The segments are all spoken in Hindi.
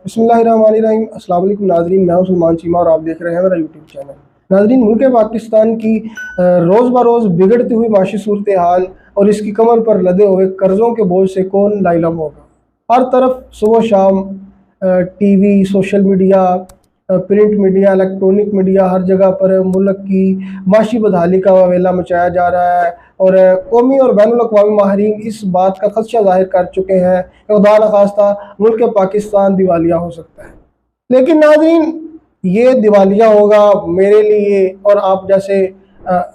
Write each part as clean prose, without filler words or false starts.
बिस्मिल्लाहिर्रहमानिर्रहीम। अस्सलाम वालेकुम नाज़रीन, मैं हूं सलमान चीमा और आप देख रहे हैं मेरा यूट्यूब चैनल। नाज़रीन, मुल्क पाकिस्तान की रोज़ बरोज़ बिगड़ती हुई माशी सूरत हाल और इसकी कमर पर लदे हुए कर्ज़ों के बोझ से कौन लाइलम होगा। हर तरफ सुबह शाम TV, social media, print media, electronic media, हर जगह पर मुल्क की माशी बदहाली का वावेला मचाया जा रहा है और कौमी और बैनुल अक़वामी माहिरीन इस बात का खदशा जाहिर कर चुके हैं कि खुदा न खास्ता मुल्क पाकिस्तान दिवालिया हो सकता है। लेकिन नाज़रीन, ये दिवालिया होगा मेरे लिए और आप जैसे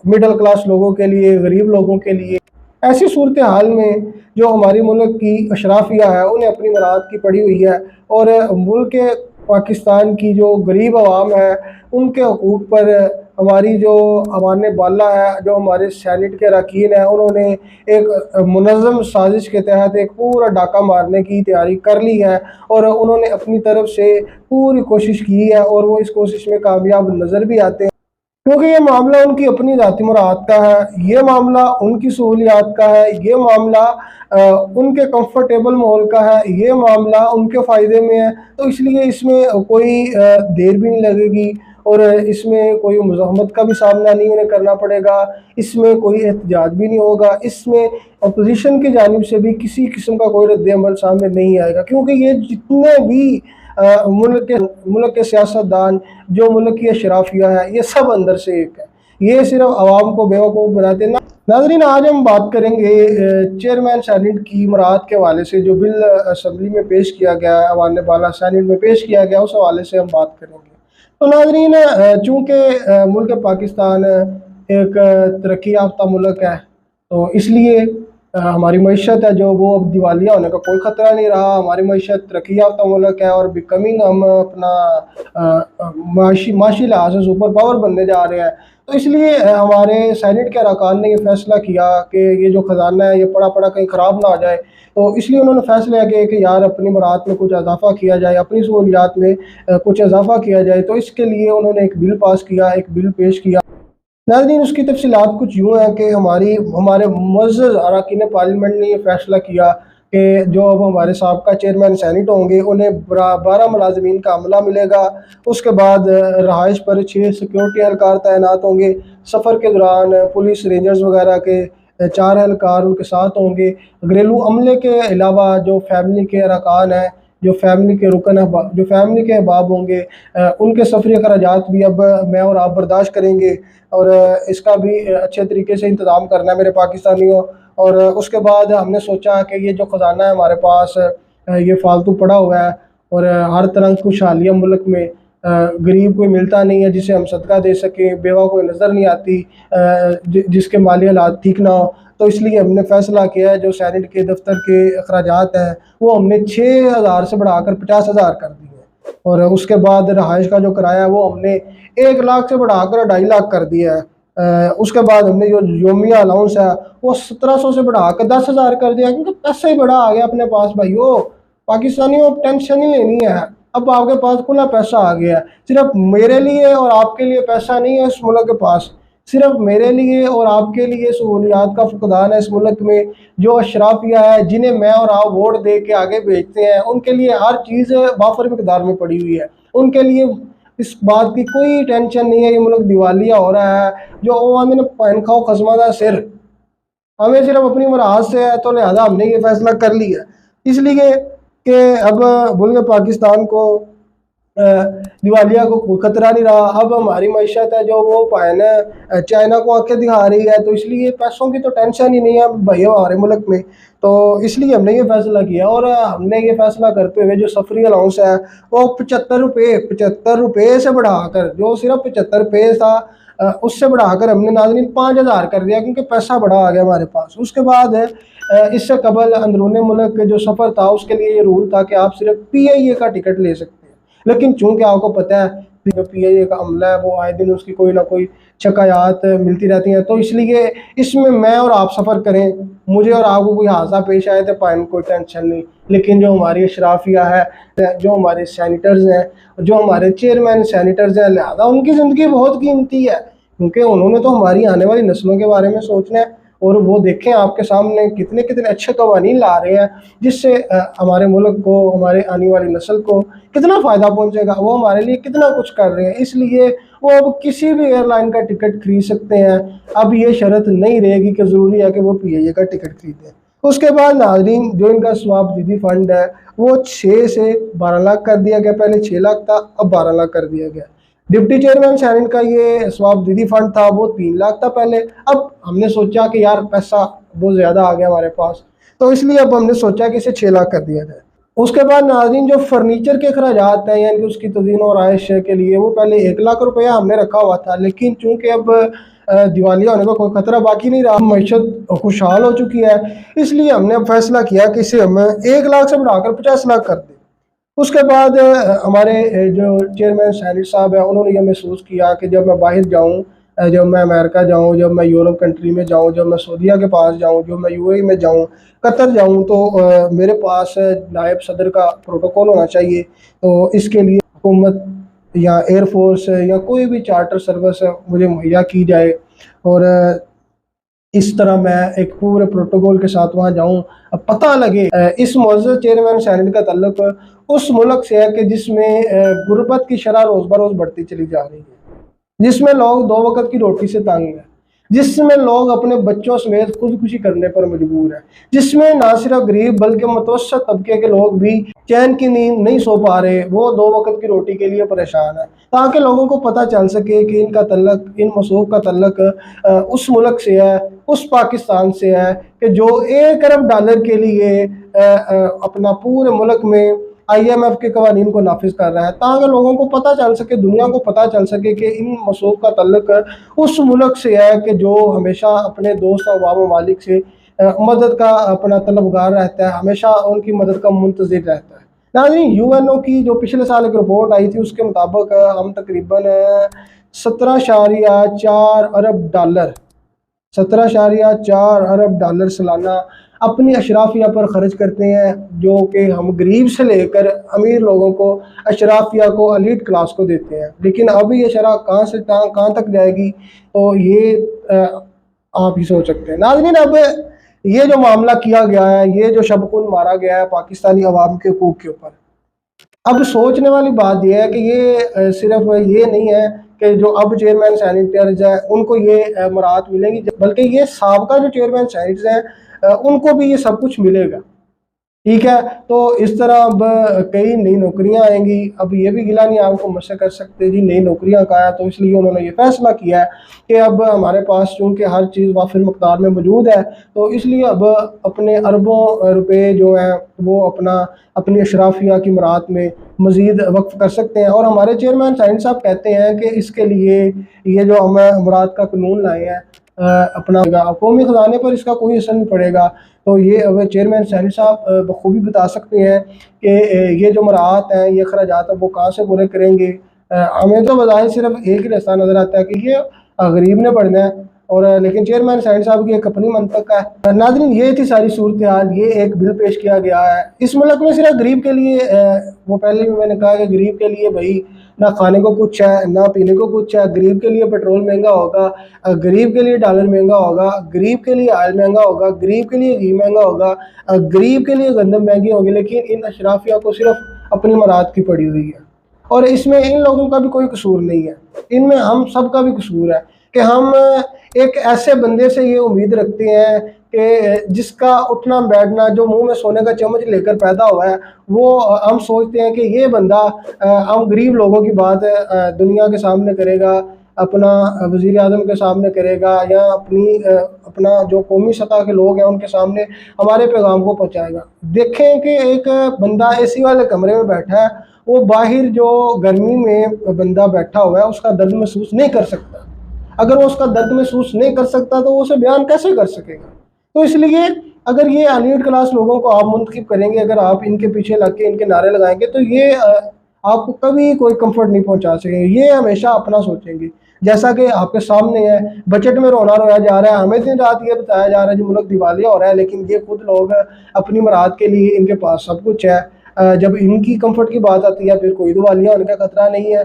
मिडिल क्लास लोगों के लिए, गरीब लोगों के लिए। ऐसी सूरत हाल में जो हमारी मुल्क की अशराफिया है उन्हें अपनी मराद की पड़ी हुई है और मुल्क पाकिस्तान की जो गरीब आवाम है उनके हकूक़ पर हमारी जो अवान बाला है, जो हमारे सैनेट के अरकान हैं, उन्होंने एक मुनज़्ज़म साजिश के तहत एक पूरा डाका मारने की तैयारी कर ली है और उन्होंने अपनी तरफ से पूरी कोशिश की है और वो इस कोशिश में कामयाब नज़र भी आते हैं, क्योंकि ये मामला उनकी अपनी ज़ाती मुराद का है, ये मामला उनकी सहूलियात का है, ये मामला उनके कंफर्टेबल माहौल का है, ये मामला उनके फ़ायदे में है। तो इसलिए इसमें कोई देर भी नहीं लगेगी और इसमें कोई मुज़ाहमत का भी सामना नहीं उन्हें करना पड़ेगा, इसमें कोई एहतजाज भी नहीं होगा, इसमें अपोजिशन की जानिब से भी किसी किस्म का कोई रद्द-ए-अमल सामने नहीं आएगा, क्योंकि ये जितने भी मुल्क के सियासतदान, जो मुल्क की अशराफिया है, ये सब अंदर से एक है। ये सिर्फ आवाम को बेवकूफ़ बनाते ना। नाज़रीन, आज हम बात करेंगे चेयरमैन सैनेट की मुराद के हवाले से। जो बिल असम्बली में पेश किया गया है, अवान बाला सैनेट में पेश किया गया, उस हवाले से हम बात करेंगे। तो नाज़रीन, चूँकि मुल्क पाकिस्तान एक तरक्की याफ्ता मुल्क है, तो इसलिए हमारी मईशत है जो वो अब दिवालिया होने का कोई ख़तरा नहीं रहा। हमारी मईशत तरक्की याफ्ता मुल्क है और बिकमिंग हम अपना माशी लिहाज से सुपर पावर बनने जा रहे हैं। तो इसलिए हमारे सैनेट के अरकान ने ये फ़ैसला किया कि ये जो ख़जाना है ये पड़ा पड़ा कहीं ख़राब ना हो जाए, तो इसलिए उन्होंने फ़ैसला किया कि यार अपनी मुराद में कुछ इजाफ़ा किया जाए, अपनी सहूलियात में कुछ इजाफ़ा किया जाए। तो इसके लिए उन्होंने एक बिल पास किया, एक बिल पेश किया। नाज़रीन, उसकी तफ़सीलात कुछ यूँ है कि हमारे मुअज़्ज़ज़ अरकान पार्लियामेंट ने यह फ़ैसला किया कि जो अब हमारे साबका चेयरमैन सैनेट होंगे उन्हें 12 मुलाज़मीन का अमला मिलेगा। उसके बाद रहाइश पर 6 सिक्योरिटी एहलकार तैनात होंगे। सफ़र के दौरान पुलिस रेंजर्स वगैरह के 4 एहलकार उनके साथ होंगे। घरेलू अमले के अलावा जो फैमिली के अरकान हैं, जो फैमिली के रुकन जो फैमिली के अहबाब होंगे, उनके सफ़री अखराजात भी अब मैं और आप बर्दाश्त करेंगे और इसका भी अच्छे तरीके से इंतज़ाम करना है मेरे पाकिस्तानियों। और उसके बाद हमने सोचा कि ये जो ख़जाना है हमारे पास ये फ़ालतू पड़ा हुआ है और हर तरह की खुशहालियाँ मुल्क में गरीब कोई मिलता नहीं है जिसे हम सदका दे सकें, बेवा कोई नज़र नहीं आती जिसके माली हालात ठीक ना हो। तो इसलिए हमने फ़ैसला किया है जो सैनेट के दफ्तर के अखराजात हैं वो हमने 6000 से बढ़ाकर 50,000 कर दिए और उसके बाद रहाइश का जो किराया है वो हमने 1 लाख से बढ़ाकर 2.5 लाख कर दिया है। उसके बाद हमने जो योमिया अलाउंस है वो 1700 से बढ़ाकर 10,000 कर दिया, क्योंकि पैसा ही बड़ा आ गया अपने पास। भाइयों पाकिस्तानियों, अब टेंशन ही लेनी है, अब आपके पास खुला पैसा आ गया है। सिर्फ मेरे लिए और आपके लिए पैसा नहीं है इस मुल्क के पास, सिर्फ मेरे लिए और आपके लिए सहूलियात का फुकदान है इस मुल्क में। जो अशराफिया है जिन्हें मैं और आप वोट दे के आगे भेजते हैं, उनके लिए हर चीज़ वाफर मकदार में पड़ी हुई है। उनके लिए इस बात की कोई टेंशन नहीं है ये मुल्क दिवालिया हो रहा है। जो आवाम ने पैन खाओ खसमादा सिर, हमें सिर्फ अपनी मुराद से है, तो लिहाजा हमने ये फैसला कर लिया इसलिए कि अब मुल्क पाकिस्तान को दिवालिया को कोई खतरा नहीं रहा। अब हमारी मईशत है जो वो पायन चाइना को आंखें दिखा रही है, तो इसलिए पैसों की तो टेंशन ही नहीं है भैया हमारे मुल्क में। तो इसलिए हमने ये फैसला किया और हमने ये फैसला करते हुए जो सफरी अलाउंस है वो 75 रुपये से बढ़ाकर, जो सिर्फ 75 रुपये था उससे बढ़ाकर हमने नाज़रीन 5,000 कर दिया, क्योंकि पैसा बड़ा आ गया हमारे पास। उसके बाद इससे कबल अंदरूनी मुल्क जो सफ़र था उसके लिए ये रूल था कि आप सिर्फ PIA का टिकट ले सकते हैं, लेकिन चूंकि आपको पता है जो PIA का अमला है वो आए दिन उसकी कोई ना कोई शिकायत मिलती रहती हैं, तो इसलिए इसमें मैं और आप सफ़र करें, मुझे और आपको कोई हादसा पेश आए तो पाइन कोई टेंशन नहीं। लेकिन जो हमारी अशराफिया है, जो हमारे सैनिटर्स हैं, जो हमारे चेयरमैन सैनिटर्स हैं, लिहाजा उनकी ज़िंदगी बहुत कीमती है, क्योंकि उन्होंने तो हमारी आने वाली नस्लों के बारे में सोचना है। और वो देखें आपके सामने कितने कितने अच्छे कवानीन ला रहे हैं, जिससे हमारे मुल्क को, हमारे आने वाली नस्ल को कितना फ़ायदा पहुंचेगा। वो हमारे लिए कितना कुछ कर रहे हैं, इसलिए वो अब किसी भी एयरलाइन का टिकट खरीद सकते हैं। अब ये शर्त नहीं रहेगी कि ज़रूरी है कि वो PIA का टिकट खरीदें। उसके बाद नाज़रीन, जो इनका स्वाबदीदी फ़ंड है वो 6 से 12 लाख कर दिया गया। पहले 6 लाख था, अब 12 लाख कर दिया गया। डिप्टी चेयरमैन सैनेट का ये स्वाबदीदी फंड था, वो 3 लाख था पहले। अब हमने सोचा कि यार पैसा बहुत ज़्यादा आ गया हमारे पास, तो इसलिए अब हमने सोचा कि इसे 6 लाख कर दिया जाए। उसके बाद नाज़रीन, जो फर्नीचर के अखराजात हैं, यानी कि उसकी तज़ीन और आयश के लिए, वो पहले 1 लाख रुपया हमने रखा हुआ था, लेकिन चूँकि अब दिवालिया होने का कोई खतरा बाकी नहीं रहा, मईशत खुशहाल हो चुकी है, इसलिए हमने अब फैसला किया कि इसे हम 1 लाख से बढ़ाकर 50 लाख कर दें। उसके बाद हमारे जो चेयरमैन सैनिट साहब हैं, उन्होंने ये महसूस किया कि जब मैं बाहर जाऊँ, जब मैं अमेरिका जाऊँ, जब मैं यूरोप कंट्री में जाऊँ, जब मैं सऊदीया के पास जाऊँ, जब मैं UAE में जाऊँ, कतर जाऊँ, तो मेरे पास नायब सदर का प्रोटोकॉल होना चाहिए। तो इसके लिए हुकूमत या एयरफोर्स या कोई भी चार्टर सर्विस मुझे मुहैया की जाए, और इस तरह मैं एक पूरे प्रोटोकॉल के साथ वहाँ जाऊँ। अब पता लगे इस मुअज़्ज़ज़ चेयरमैन सैनेट का ताल्लुक उस मुल्क से है कि जिसमें गुर्बत की शरह रोज़ बरोज़ बढ़ती चली जा रही है, जिसमें लोग 2 वक़्त की रोटी से तंग हैं, जिसमें लोग अपने बच्चों समेत खुदकुशी करने पर मजबूर हैं, जिसमें ना सिर्फ गरीब बल्कि मुतवस्सित तबके के लोग भी चैन की नींद नहीं सो पा रहे, वो 2 वक़्त की रोटी के लिए परेशान है। ताकि लोगों को पता चल सके कि इनका तल्लक, इन मसूब का तल्लक उस मुल्क से है, उस पाकिस्तान से है कि जो $1 अरब के लिए अपना पूरे मुल्क में IMF के कवानीन को नाफिज कर रहा है, ताकि लोगों को पता चल सके, दुनिया को पता चल सके कि इन मसूब का तल्लक उस मुल्क से है कि जो हमेशा अपने दोस्त अवाम ममालिक से मदद का अपना तलबगार रहता है, हमेशा उनकी मदद का मुंतज़िर रहता है। नाज़रीन, UNO की जो पिछले साल एक रिपोर्ट आई थी, उसके मुताबिक हम तकरीबन 17.4 अरब डॉलर 17.4 अरब डॉलर सालाना अपनी अशराफिया पर ख़र्च करते हैं, जो कि हम गरीब से लेकर अमीर लोगों को, अशराफिया को, एलीट क्लास को देते हैं। लेकिन अभी ये शरह कहाँ से कहाँ तक जाएगी, तो ये आप ही सोच सकते हैं। नाज़रीन, अब ये जो मामला किया गया है, ये जो शब-खुन मारा गया है पाकिस्तानी अवाम के हकूक़ के ऊपर, अब सोचने वाली बात यह है कि ये सिर्फ ये नहीं है कि जो अब चेयरमैन सैनिटर्स हैं उनको ये मराहत मिलेंगी, बल्कि ये साबका जो चेयरमैन सैनिटर्स हैं उनको भी ये सब कुछ मिलेगा। ठीक है, तो इस तरह अब कई नई नौकरियां आएंगी। अब ये भी गिला नहीं आपको मुझसे कर सकते जी नई नौकरियां कहाँ है, तो इसलिए उन्होंने ये फैसला किया है कि अब हमारे पास चूँकि हर चीज़ वाफिर मकदार में मौजूद है, तो इसलिए अब अपने अरबों रुपए जो हैं वो अपनी अशराफिया की मराहत में मज़ीद वक्फ कर सकते हैं। और हमारे चेयरमैन साइंस साहब कहते हैं कि इसके लिए ये जो हम मुराद का कानून लाए हैं अपना कौमी ख़जाने पर इसका कोई असर नहीं पड़ेगा। तो ये अब चेयरमैन सैनी साहब बखूबी बता सकते हैं कि ये जो मराहत हैं, ये अखराजात हैं, वो कहाँ से पूरे करेंगे। हमें तो बज़ाहिर सिर्फ एक ही रास्ता नज़र आता है कि ये गरीब ने पढ़ना है, और लेकिन चेयरमैन सैनी साहब की एक अपनी मंतक है। नाज़रीन, ये थी सारी सूरत हाल। ये एक बिल पेश किया गया है इस मुल्क में सिर्फ गरीब के लिए। वो पहले भी मैंने कहा कि गरीब के लिए भाई ना खाने को कुछ है, ना पीने को कुछ है। गरीब के लिए पेट्रोल महंगा होगा, गरीब के लिए डॉलर महंगा होगा, गरीब के लिए ऑयल महंगा होगा, गरीब के लिए घी महंगा होगा, गरीब के लिए गंदम महंगी होगी। लेकिन इन अशराफिया को सिर्फ अपनी मराद की पड़ी हुई है, और इसमें इन लोगों का भी कोई कसूर नहीं है, इनमें हम सब का भी कसूर है कि हम एक ऐसे बंदे से ये उम्मीद रखते हैं कि जिसका उठना बैठना, जो मुंह में सोने का चम्मच लेकर पैदा हुआ है, वो हम सोचते हैं कि ये बंदा हम गरीब लोगों की बात दुनिया के सामने करेगा, अपना वज़ीर आज़म के सामने करेगा, या अपना जो कौमी सतह के लोग हैं उनके सामने हमारे पैगाम को पहुँचाएगा। देखें कि एक बंदा AC वाले कमरे में बैठा है, वो बाहर जो गर्मी में बंदा बैठा हुआ है उसका दर्द महसूस नहीं कर सकता। अगर वो उसका दर्द महसूस नहीं कर सकता तो वो उसे बयान कैसे कर सकेगा। तो इसलिए अगर ये एलीट क्लास लोगों को आप मुंतखब करेंगे, अगर आप इनके पीछे लग के इनके नारे लगाएंगे, तो ये आपको कभी कोई कंफर्ट नहीं पहुंचा सकेंगे। ये हमेशा अपना सोचेंगे, जैसा कि आपके सामने है। बजट में रोना रोया जा रहा है, हमें दिन रात ये बताया जा रहा है जी मुल्क दिवालिया हो रहा है, लेकिन ये खुद लोग अपनी मराद के लिए इनके पास सब कुछ है। जब इनकी कंफर्ट की बात आती है फिर कोई दिवालिया होने का खतरा नहीं है।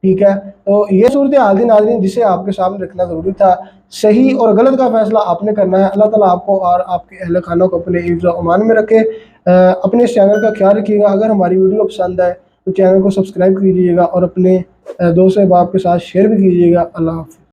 ठीक है, तो ये सूरत हाल थी नाज़रीन जिसे आपके सामने रखना ज़रूरी था। सही और गलत का फैसला आपने करना है। अल्लाह ताला आपको और आपके अहल खानों को अपने हिफ्ज़ व अमान में रखे। अपने इस चैनल का ख्याल रखिएगा। अगर हमारी वीडियो पसंद आए तो चैनल को सब्सक्राइब कीजिएगा और अपने दोस्त अहबाब के साथ शेयर भी कीजिएगा। अल्लाह हाफ़िज़।